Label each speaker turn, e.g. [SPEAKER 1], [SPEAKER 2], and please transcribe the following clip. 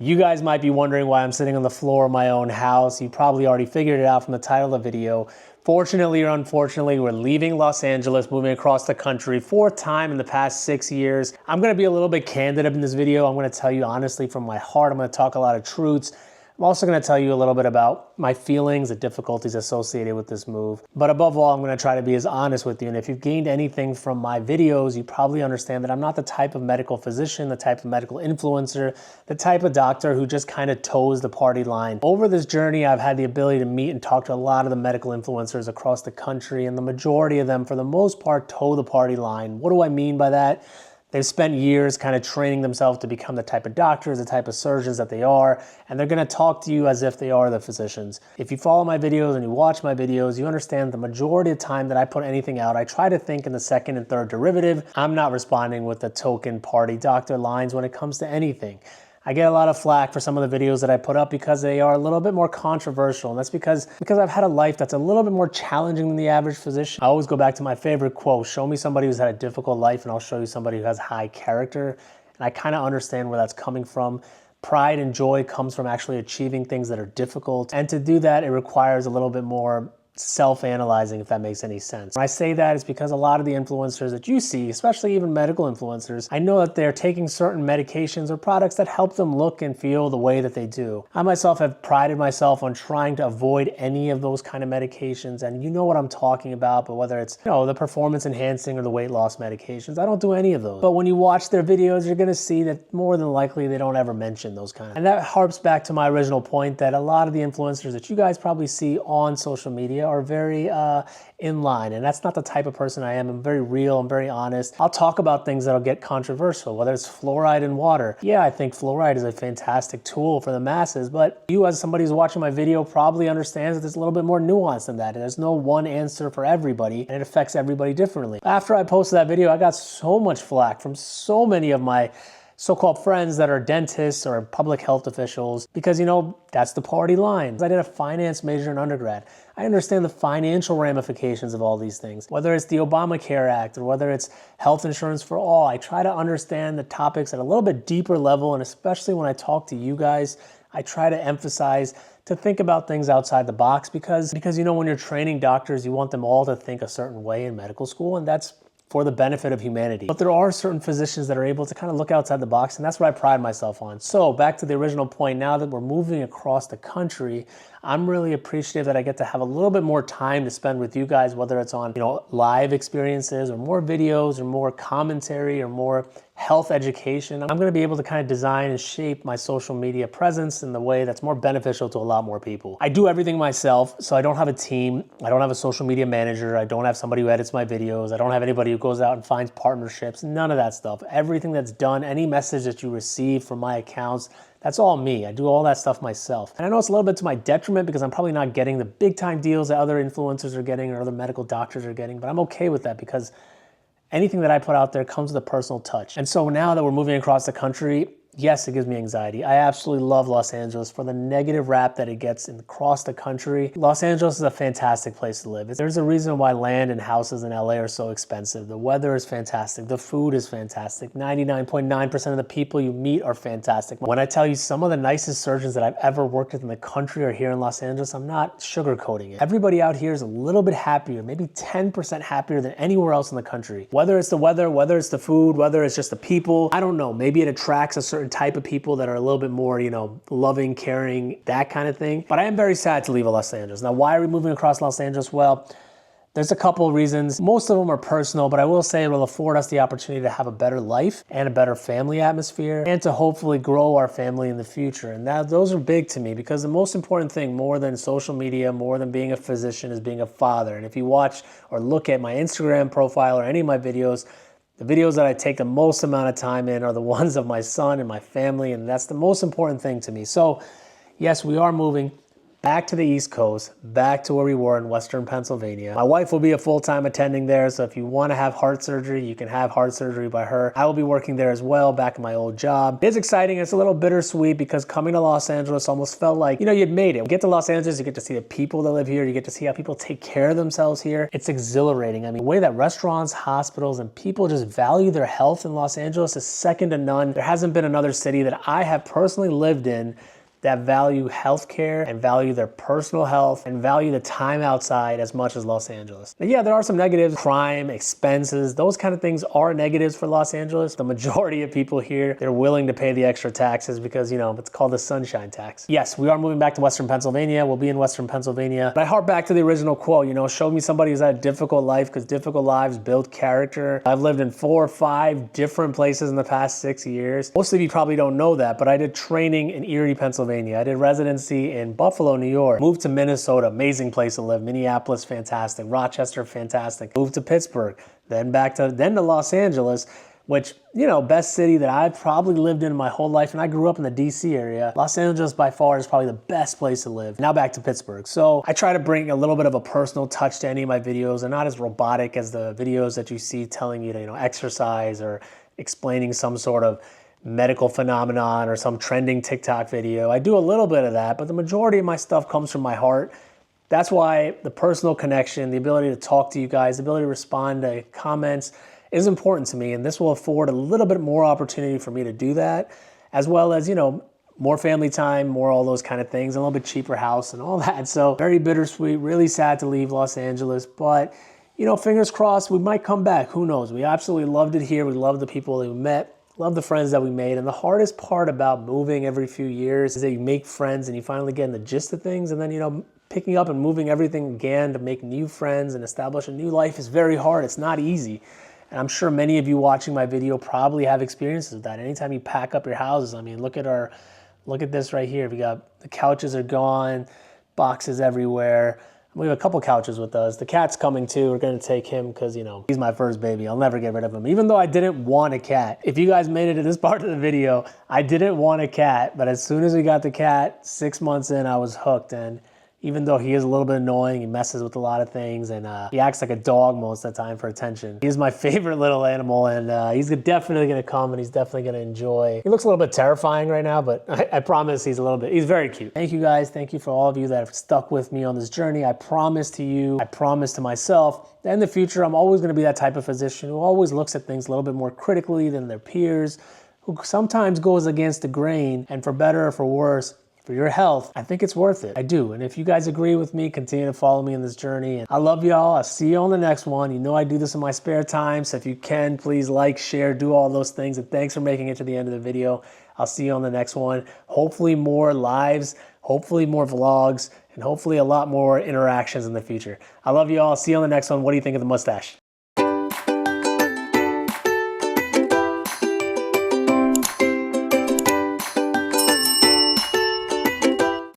[SPEAKER 1] You guys might be wondering why I'm sitting on the floor of my own house. You probably already figured it out from the title of the video. Fortunately or unfortunately, we're leaving Los Angeles, moving across the country, 4th time in the past 6 years. I'm gonna be a little bit candid in this video. I'm gonna tell you honestly from my heart. I'm gonna talk a lot of truths. I'm also going to tell you a little bit about my feelings, the difficulties associated with this move. But above all, I'm going to try to be as honest with you. And if you've gained anything from my videos, you probably understand that I'm not the type of medical physician, the type of medical influencer, the type of doctor who just kind of toes the party line. Over this journey, I've had the ability to meet and talk to a lot of the medical influencers across the country, and the majority of them, for the most part, toe the party line. What do I mean by that? They've spent years kind of training themselves to become the type of doctors, the type of surgeons that they are, and they're gonna talk to you as if they are the physicians. If you follow my videos and you watch my videos, you understand the majority of the time that I put anything out, I try to think in the second and third derivative. I'm not responding with the token party doctor lines when it comes to anything. I get a lot of flack for some of the videos that I put up because they are a little bit more controversial, and that's because I've had a life that's a little bit more challenging than the average physician. I always go back to my favorite quote: show me somebody who's had a difficult life and I'll show you somebody who has high character. And I kind of understand where that's coming from. Pride and joy comes from actually achieving things that are difficult, and to do that, it requires a little bit more self-analyzing, if that makes any sense. When I say that, it's because a lot of the influencers that you see, especially even medical influencers, I know that they're taking certain medications or products that help them look and feel the way that they do. I myself have prided myself on trying to avoid any of those kind of medications, and you know what I'm talking about. But whether it's, the performance enhancing or the weight loss medications, I don't do any of those. But when you watch their videos, you're gonna see that more than likely they don't ever mention those kind of. And that harps back to my original point that a lot of the influencers that you guys probably see on social media are very in line, and that's not the type of person I am. I'm very real, I'm very honest. I'll talk about things that'll get controversial, whether it's fluoride in water. Yeah, I think fluoride is a fantastic tool for the masses, but you, as somebody who's watching my video, probably understands that there's a little bit more nuance than that. There's no one answer for everybody, and it affects everybody differently. After I posted that video, I got so much flack from so many of my so-called friends that are dentists or public health officials because, that's the party line. I did a finance major in undergrad. I understand the financial ramifications of all these things. Whether it's the Obamacare Act or whether it's health insurance for all, I try to understand the topics at a little bit deeper level, and especially when I talk to you guys, I try to emphasize to think about things outside the box because when you're training doctors, you want them all to think a certain way in medical school, and that's for the benefit of humanity. But there are certain physicians that are able to kind of look outside the box, and that's what I pride myself on. So back to the original point, now that we're moving across the country, I'm really appreciative that I get to have a little bit more time to spend with you guys, whether it's on live experiences or more videos or more commentary or more health education. I'm gonna be able to kind of design and shape my social media presence in the way that's more beneficial to a lot more people. I do everything myself, so I don't have a team. I don't have a social media manager. I don't have somebody who edits my videos. I don't have anybody who goes out and finds partnerships. None of that stuff. Everything that's done, any message that you receive from my accounts, that's all me. I do all that stuff myself. And I know it's a little bit to my detriment because I'm probably not getting the big time deals that other influencers are getting or other medical doctors are getting, but I'm okay with that because anything that I put out there comes with a personal touch. And so now that we're moving across the country, yes, it gives me anxiety. I absolutely love Los Angeles for the negative rap that it gets across the country. Los Angeles is a fantastic place to live. There's a reason why land and houses in LA are so expensive. The weather is fantastic. The food is fantastic. 99.9% of the people you meet are fantastic. When I tell you some of the nicest surgeons that I've ever worked with in the country are here in Los Angeles, I'm not sugarcoating it. Everybody out here is a little bit happier, maybe 10% happier than anywhere else in the country. Whether it's the weather, whether it's the food, whether it's just the people, I don't know. Maybe it attracts a certain type of people that are a little bit more, loving, caring, that kind of thing. But I am very sad to leave Los Angeles. Now, why are we moving across Los Angeles? Well, there's a couple of reasons. Most of them are personal, but I will say it will afford us the opportunity to have a better life and a better family atmosphere and to hopefully grow our family in the future. And those are big to me because the most important thing, more than social media, more than being a physician, is being a father. And if you watch or look at my Instagram profile or any of my videos, the videos that I take the most amount of time in are the ones of my son and my family, and that's the most important thing to me. So yes, we are moving. back to the East Coast, back to where we were in Western Pennsylvania. My wife will be a full-time attending there, so if you want to have heart surgery, you can have heart surgery by her. I will be working there as well, back in my old job. It is exciting. It's a little bittersweet because coming to Los Angeles almost felt like, you know, you'd made it. You get to Los Angeles, you get to see the people that live here, you get to see how people take care of themselves here. It's exhilarating. I mean, the way that restaurants, hospitals, and people just value their health in Los Angeles is second to none. There hasn't been another city that I have personally lived in that value healthcare and value their personal health and value the time outside as much as Los Angeles. Now, yeah, there are some negatives, crime, expenses, those kind of things are negatives for Los Angeles. The majority of people here, they're willing to pay the extra taxes because, you know, it's called the sunshine tax. Yes, we are moving back to Western Pennsylvania. We'll be in Western Pennsylvania. But I harp back to the original quote, you know, show me somebody who's had a difficult life because difficult lives build character. I've lived in 4 or 5 different places in the past 6 years. Most of you probably don't know that, but I did training in Erie, Pennsylvania. I did residency in Buffalo, New York. Moved to Minnesota, amazing place to live. Minneapolis, fantastic. Rochester, fantastic. Moved to Pittsburgh, then to Los Angeles, which, you know, best city that I've probably lived in my whole life. And I grew up in the DC area. Los Angeles by far is probably the best place to live. Now back to Pittsburgh. So I try to bring a little bit of a personal touch to any of my videos. They're not as robotic as the videos that you see telling you to, you know, exercise or explaining some sort of medical phenomenon or some trending TikTok video. I do a little bit of that, but the majority of my stuff comes from my heart. That's why the personal connection, the ability to talk to you guys, the ability to respond to comments is important to me. And this will afford a little bit more opportunity for me to do that, as well as, you know, more family time, more all those kind of things, a little bit cheaper house and all that. So very bittersweet, really sad to leave Los Angeles, but, you know, fingers crossed, we might come back. Who knows? We absolutely loved it here. We loved the people that we met. Love the friends that we made. And the hardest part about moving every few years is that you make friends and you finally get in the gist of things. And then, you know, picking up and moving everything again to make new friends and establish a new life is very hard. It's not easy. And I'm sure many of you watching my video probably have experiences with that. Anytime you pack up your houses, I mean, look at this right here. We got the couches are gone, boxes everywhere. We have a couple couches with us. The cat's coming too. We're gonna take him because, you know, he's my first baby. I'll never get rid of him. Even though I didn't want a cat. If you guys made it to this part of the video, I didn't want a cat, but as soon as we got the cat, 6 months in, I was hooked. And even though he is a little bit annoying, he messes with a lot of things, and he acts like a dog most of the time for attention. He is my favorite little animal, and he's definitely gonna come, and he's definitely gonna enjoy. He looks a little bit terrifying right now, but I promise he's very cute. Thank you guys, thank you for all of you that have stuck with me on this journey. I promise to you, I promise to myself, that in the future, I'm always gonna be that type of physician who always looks at things a little bit more critically than their peers, who sometimes goes against the grain, and for better or for worse, for your health, I think it's worth it. I do. And if you guys agree with me, continue to follow me in this journey. And I love y'all. I'll see you on the next one. You know I do this in my spare time, so if you can, please like, share, do all those things. And thanks for making it to the end of the video. I'll see you on the next one. Hopefully more lives, hopefully more vlogs, and hopefully a lot more interactions in the future. I love you all. See you on the next one. What do you think of the mustache?